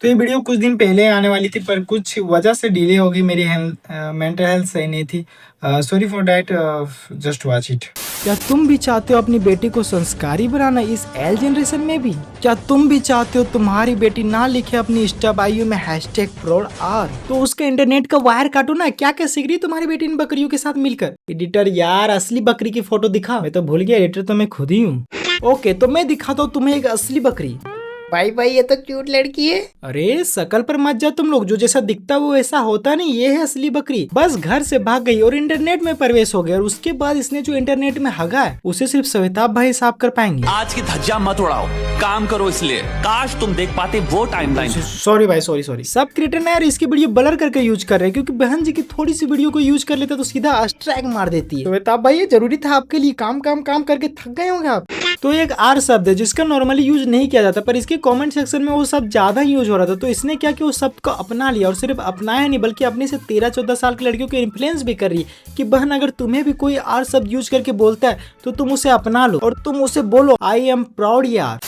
तो ये वीडियो कुछ दिन पहले आने वाली थी पर कुछ वजह से डिले हो गई। मेरी मेंटल हेल्थ सही नहीं थी। Sorry for that. Just watch it. क्या तुम भी चाहते हो अपनी बेटी को संस्कारी बनाना इस एल जनरेशन में भी? क्या तुम भी चाहते हो तुम्हारी बेटी ना लिखे अपनी इंस्टा बायो में #proudr? तो उसका इंटरनेट का वायर काटो ना। क्या क्या सीख रही है तुम्हारी बेटी इन बकरियों के साथ मिलकर? एडिटर यार असली बकरी की फोटो दिखा। मैं तो भूल गया एडिटर तो मैं खुद ही हूँ। ओके तो मैं दिखाता हूँ तुम्हें एक असली बकरी। भाई भाई ये तो क्यूट लड़की है। अरे शकल पर मत जा तुम लोग, जो जैसा दिखता वो ऐसा होता नहीं। ये है असली बकरी। बस घर से भाग गई और इंटरनेट में प्रवेश हो गया और उसके बाद इसने जो इंटरनेट में हगा है उसे सिर्फ श्वेताब भाई साफ कर पाएंगे। आज की धज्जियां मत उड़ाओ, काम करो। इसलिए काश तुम देख पाते वो टाइमलाइन। सॉरी भाई, सॉरी। सब क्रिएटर ना यार इसकी वीडियो ब्लर करके यूज कर रहे हैं, क्योंकि बहन जी की थोड़ी सी वीडियो को यूज कर लेता तो सीधा स्ट्राइक मार देती है। श्वेताब भाई ये जरूरी था आपके लिए। काम काम काम करके थक गए होंगे आप। तो एक आर शब्द है जिसका नॉर्मली यूज नहीं किया जाता, पर इसके कमेंट सेक्शन में वो शब्द ज्यादा यूज हो रहा था। तो इसने क्या किया, उस शब्द को अपना लिया और सिर्फ अपनाया नहीं बल्कि अपने से 13-14 साल की लड़कियों को इन्फ्लुएंस भी कर रही है कि बहन अगर तुम्हें भी कोई आर शब्द यूज करके बोलता है तो तुम उसे अपना लो और तुम उसे बोलो आई एम प्राउड यार।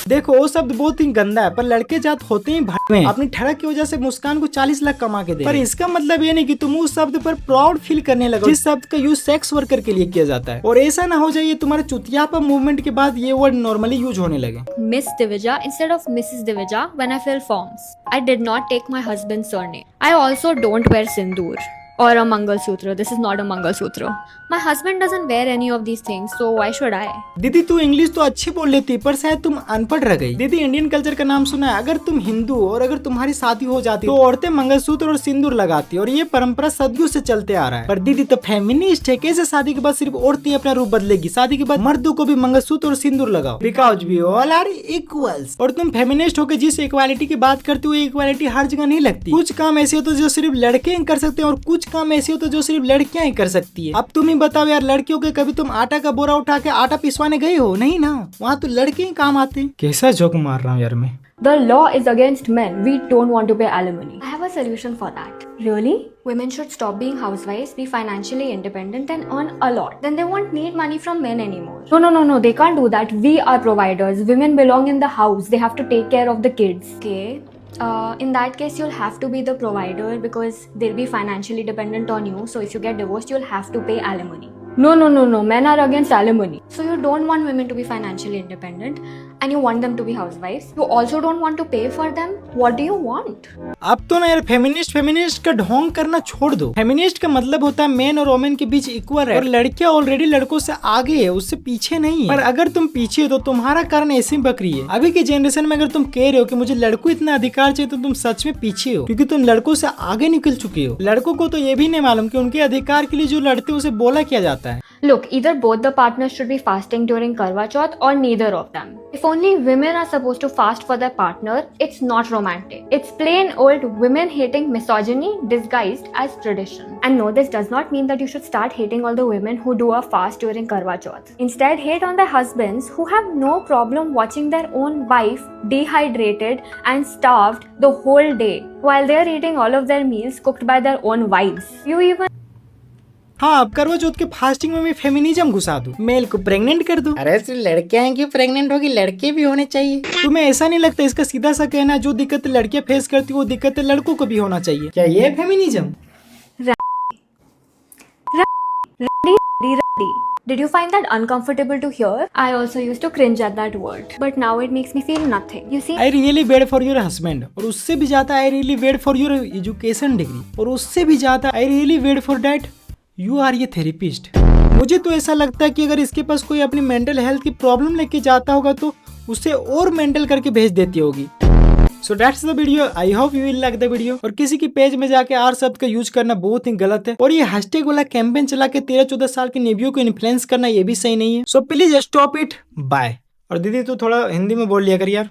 देखो वो शब्द बहुत ही गंदा है, पर लड़के जात होते ही भाई अपनी ठड़क की वजह से मुस्कान को 40 लाख कमा के दे। पर इसका मतलब ये नहीं कि तुम उस शब्द पर प्राउड फील करने लगो जिस शब्द का यूज सेक्स वर्कर के लिए किया जाता है। और ऐसा ना हो जाए तुम्हारे चुतियापा मूवमेंट के बाद ये वर्ड नॉर्मली यूज होने लगे। Miss Divija instead of Mrs. Divija when I fill forms. I did not take my husband's surname. I also don't wear sindoor or a Mangalsutra. This is not a Mangalsutra. My husband doesn't wear any of these things, so why should I? दीदी तू English तो अच्छी बोल लेती पर शायद तुम अनपढ़ रह गई। दीदी इंडियन कल्चर का नाम सुना है? अगर तुम हिंदू और अगर तुम्हारी शादी हो जाती तो औरतें मंगलसूत्र और सिंदूर लगाती और ये परंपरा सदियों से चलते आ रहा है। पर दीदी तो फेमिनिस्ट है। कैसे शादी के बाद सिर्फ औरतें अपना रूप बदलेगी? शादी के बाद मर्दों को भी मंगलसूत्र और सिंदूर लगाओ, because we all are equals. और तुम फेमिनिस्ट होकर जिस इक्वालिटी की बात करती हो, इक्वालिटी हर जगह नहीं लगती। कुछ काम ऐसे होते जो सिर्फ लड़के ही कर सकते हैं और कुछ काम ऐसे होते जो सिर्फ लड़कियां ही कर सकती है। अब तुम ही बताओ यार, लड़कियों के कभी तुम आटा का बोरा उठा के आटा पिसवाने गए हो? नहीं ना, वहाँ तो लड़के ही काम आते हैं। कैसा जोक मार रहा हूँ यार मैं। The law is against men. We don't want to pay alimony. I have a solution for that. Really? Women should stop being housewives, be financially independent and earn a lot. Then they won't need money from men anymore. No. They can't do that. We are providers. Women belong in the house. They have to take care of the kids. Okay. In that case, you'll have to be the provider because they'll be financially dependent on you. So if you get divorced, you'll have to pay alimony. No. Men are against alimony. So you don't want women to be financially independent and you want them to be housewives. You also don't want to pay for them. What do you want? अब तो ना यार feminist का ढोंग करना छोड़ दो। Feminist का मतलब होता है मेन और वोमेन के बीच इक्वल है और लड़कियां ऑलरेडी लड़कों से आगे है, उससे पीछे नहीं है। पर अगर तुम पीछे हो तो तुम्हारा कारण ऐसी बकरी है। अभी की जनरेशन में अगर तुम कह रहे हो कि मुझे लड़कों इतना अधिकार चाहिए तो तुम सच में पीछे हो, क्योंकि तुम लड़कों से आगे निकल चुके हो। लड़कों को तो ये भी नहीं मालूम कि उनके अधिकार के लिए जो लड़ते हैं उसे बोला क्या जाता है। Look, either both the partners should be fasting during Karwa Chauth or neither of them. If only women are supposed to fast for their partner, it's not romantic. It's plain old women-hating misogyny disguised as tradition. And no, this does not mean that you should start hating all the women who do a fast during Karwa Chauth. Instead, hate on their husbands who have no problem watching their own wife dehydrated and starved the whole day while they're eating all of their meals cooked by their own wives. You even हाँ, अब करवा चौथ के fasting में भी feminism घुसा दो, mail को pregnant कर दो। अरे सिर्फ लड़कियां क्यों प्रेग्नेंट होगी, लड़के भी होने चाहिए। तुम्हें ऐसा नहीं लगता इसका सीधा सा कहना जो दिक्कत लड़कियां फेस करती वो दिक्कत लड़कों को भी होना चाहिए? क्या ये feminism? Did you find that uncomfortable to hear? I also used to cringe at that word, but now it makes me feel nothing. You see? I really wait for your husband, और उससे भी ज्यादा I really wait for your education degree, और उससे भी ज्यादा I really wait for that you are ये therapist। मुझे तो ऐसा लगता है कि अगर इसके पास कोई अपनी मेंटल हेल्थ की प्रॉब्लम लेके जाता होगा तो उसे और मेंटल करके भेज देती होगी। So that's the video. I hope you will like the video. और किसी की पेज में जाके आर शब्द का यूज करना बहुत ही गलत है और ये हैशटैग वाला कैंपेन चला के 13-14 साल की नेबियों को इन्फ्लुएंस करना ये भी सही नहीं है। So please stop it. Bye. और दीदी तू थोड़ा हिंदी में बोल लिया कर यार।